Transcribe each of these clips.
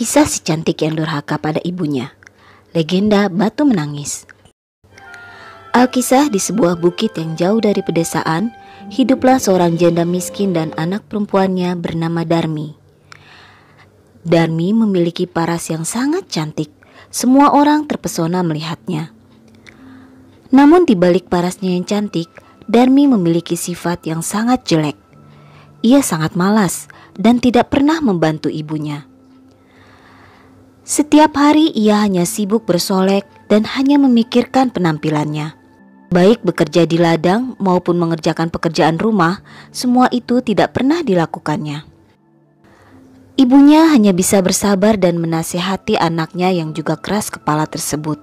Kisah si cantik yang durhaka pada ibunya. Legenda batu menangis. Alkisah, di sebuah bukit yang jauh dari pedesaan, hiduplah seorang janda miskin dan anak perempuannya bernama Darmi. Darmi memiliki paras yang sangat cantik. Semua orang terpesona melihatnya. Namun di balik parasnya yang cantik, Darmi memiliki sifat yang sangat jelek. Ia sangat malas dan tidak pernah membantu ibunya. Setiap hari ia hanya sibuk bersolek dan hanya memikirkan penampilannya. Baik bekerja di ladang maupun mengerjakan pekerjaan rumah, semua itu tidak pernah dilakukannya. Ibunya hanya bisa bersabar dan menasihati anaknya yang juga keras kepala tersebut.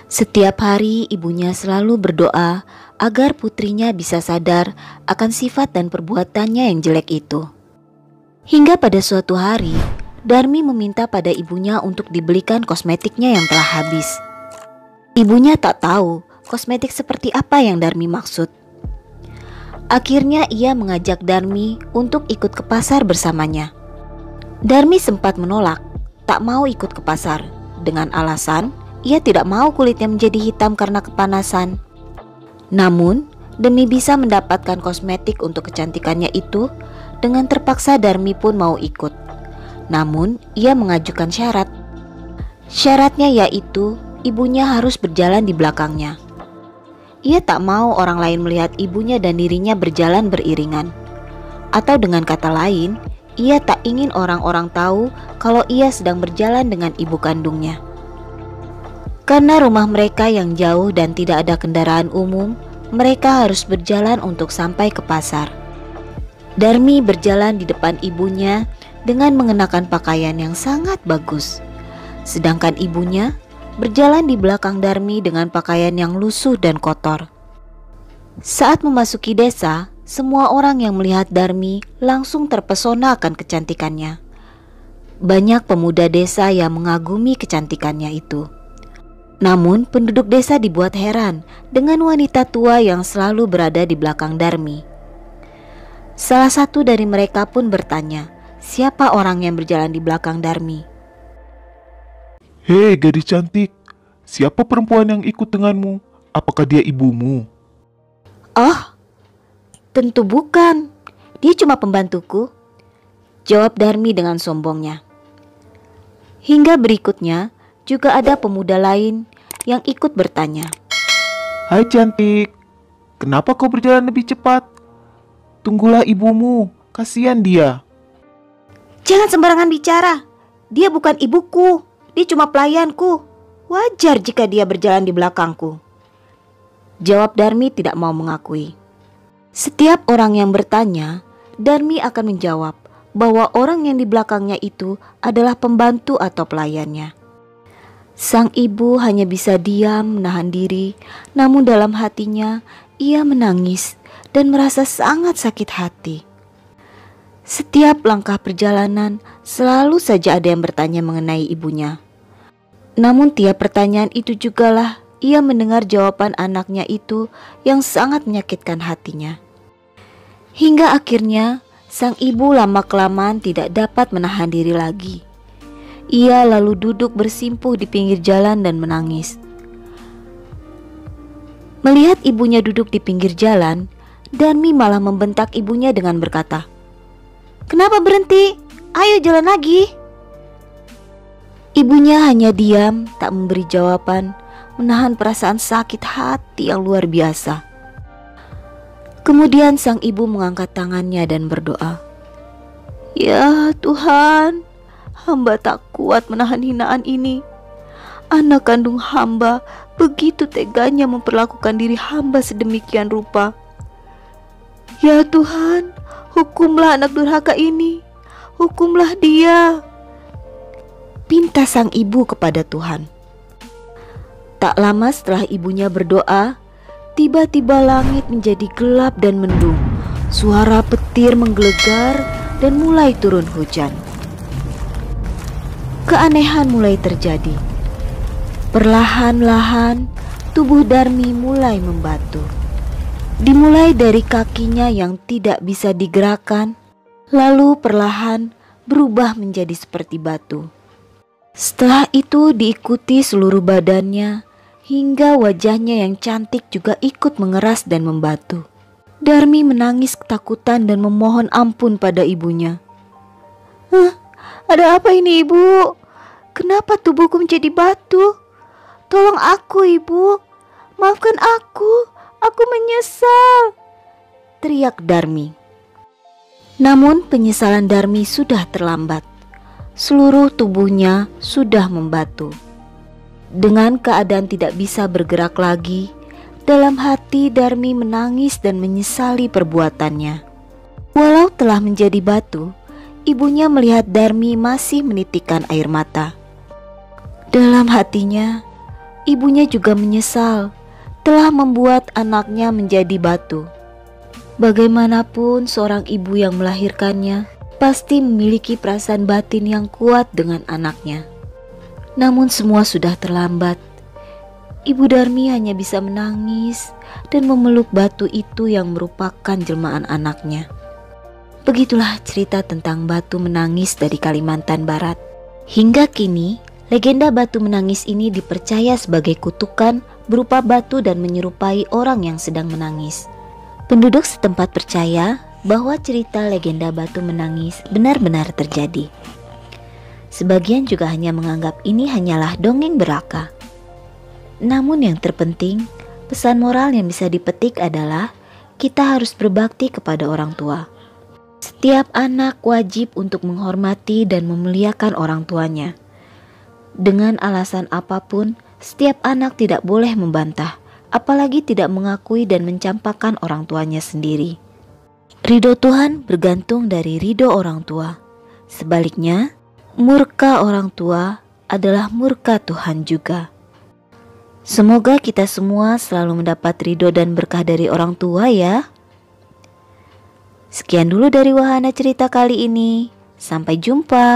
Setiap hari ibunya selalu berdoa agar putrinya bisa sadar akan sifat dan perbuatannya yang jelek itu. Hingga pada suatu hari, Darmi meminta pada ibunya untuk dibelikan kosmetiknya yang telah habis. Ibunya tak tahu kosmetik seperti apa yang Darmi maksud. Akhirnya ia mengajak Darmi untuk ikut ke pasar bersamanya. Darmi sempat menolak, tak mau ikut ke pasar, dengan alasan ia tidak mau kulitnya menjadi hitam karena kepanasan. Namun, demi bisa mendapatkan kosmetik untuk kecantikannya itu, dengan terpaksa Darmi pun mau ikut. Namun, ia mengajukan syarat. Syaratnya yaitu ibunya harus berjalan di belakangnya. Ia tak mau orang lain melihat ibunya dan dirinya berjalan beriringan. Atau dengan kata lain, ia tak ingin orang-orang tahu kalau ia sedang berjalan dengan ibu kandungnya. Karena rumah mereka yang jauh dan tidak ada kendaraan umum, mereka harus berjalan untuk sampai ke pasar. Darmi berjalan di depan ibunya dengan mengenakan pakaian yang sangat bagus. Sedangkan ibunya berjalan di belakang Darmi dengan pakaian yang lusuh dan kotor. Saat memasuki desa, semua orang yang melihat Darmi langsung terpesona akan kecantikannya. Banyak pemuda desa yang mengagumi kecantikannya itu. Namun penduduk desa dibuat heran dengan wanita tua yang selalu berada di belakang Darmi. Salah satu dari mereka pun bertanya, siapa orang yang berjalan di belakang Darmi? Hei gadis cantik, siapa perempuan yang ikut denganmu? Apakah dia ibumu? Oh, tentu bukan. Dia cuma pembantuku, jawab Darmi dengan sombongnya. Hingga berikutnya juga ada pemuda lain yang ikut bertanya. Hai cantik, kenapa kau berjalan lebih cepat? Tunggulah ibumu, kasihan dia. Jangan sembarangan bicara. Dia bukan ibuku, dia cuma pelayanku. Wajar jika dia berjalan di belakangku, jawab Darmi tidak mau mengakui. Setiap orang yang bertanya, Darmi akan menjawab bahwa orang yang di belakangnya itu adalah pembantu atau pelayannya. Sang ibu hanya bisa diam menahan diri, namun dalam hatinya ia menangis dan merasa sangat sakit hati. Setiap langkah perjalanan selalu saja ada yang bertanya mengenai ibunya. Namun tiap pertanyaan itu jugalah ia mendengar jawaban anaknya itu yang sangat menyakitkan hatinya. Hingga akhirnya sang ibu lama-kelamaan tidak dapat menahan diri lagi. Ia lalu duduk bersimpuh di pinggir jalan dan menangis. Melihat ibunya duduk di pinggir jalan, Darmi malah membentak ibunya dengan berkata, "Kenapa berhenti? Ayo jalan lagi." Ibunya hanya diam, tak memberi jawaban, menahan perasaan sakit hati yang luar biasa. Kemudian sang ibu mengangkat tangannya dan berdoa, "Ya Tuhan, hamba tak kuat menahan hinaan ini. Anak kandung hamba begitu teganya memperlakukan diri hamba sedemikian rupa. Ya Tuhan, hukumlah anak durhaka ini, hukumlah dia," pinta sang ibu kepada Tuhan. Tak lama setelah ibunya berdoa, tiba-tiba langit menjadi gelap dan mendung. Suara petir menggelegar dan mulai turun hujan. Keanehan mulai terjadi. Perlahan-lahan tubuh Darmi mulai membatu. Dimulai dari kakinya yang tidak bisa digerakkan, lalu perlahan berubah menjadi seperti batu. Setelah itu diikuti seluruh badannya, hingga wajahnya yang cantik juga ikut mengeras dan membatu. Darmi menangis ketakutan dan memohon ampun pada ibunya. Ada apa ini, Ibu? Kenapa tubuhku menjadi batu? Tolong aku, Ibu. Maafkan aku menyesal, teriak Darmi. Namun penyesalan Darmi sudah terlambat. Seluruh tubuhnya sudah membatu. Dengan keadaan tidak bisa bergerak lagi, dalam hati Darmi menangis dan menyesali perbuatannya. Walau telah menjadi batu, ibunya melihat Darmi masih menitikkan air mata. Dalam hatinya, ibunya juga menyesal telah membuat anaknya menjadi batu. Bagaimanapun seorang ibu yang melahirkannya pasti memiliki perasaan batin yang kuat dengan anaknya. Namun semua sudah terlambat. Ibu Darmi hanya bisa menangis dan memeluk batu itu yang merupakan jelmaan anaknya. Begitulah cerita tentang batu menangis dari Kalimantan Barat. Hingga kini, legenda batu menangis ini dipercaya sebagai kutukan berupa batu dan menyerupai orang yang sedang menangis. Penduduk setempat percaya bahwa cerita legenda batu menangis benar-benar terjadi. Sebagian juga hanya menganggap ini hanyalah dongeng belaka. Namun yang terpenting, pesan moral yang bisa dipetik adalah kita harus berbakti kepada orang tua. Setiap anak wajib untuk menghormati dan memuliakan orang tuanya. Dengan alasan apapun, setiap anak tidak boleh membantah, apalagi tidak mengakui dan mencampakkan orang tuanya sendiri. Ridho Tuhan bergantung dari ridho orang tua. Sebaliknya, murka orang tua adalah murka Tuhan juga. Semoga kita semua selalu mendapat ridho dan berkah dari orang tua ya. Sekian dulu dari Wahana cerita kali ini. Sampai jumpa.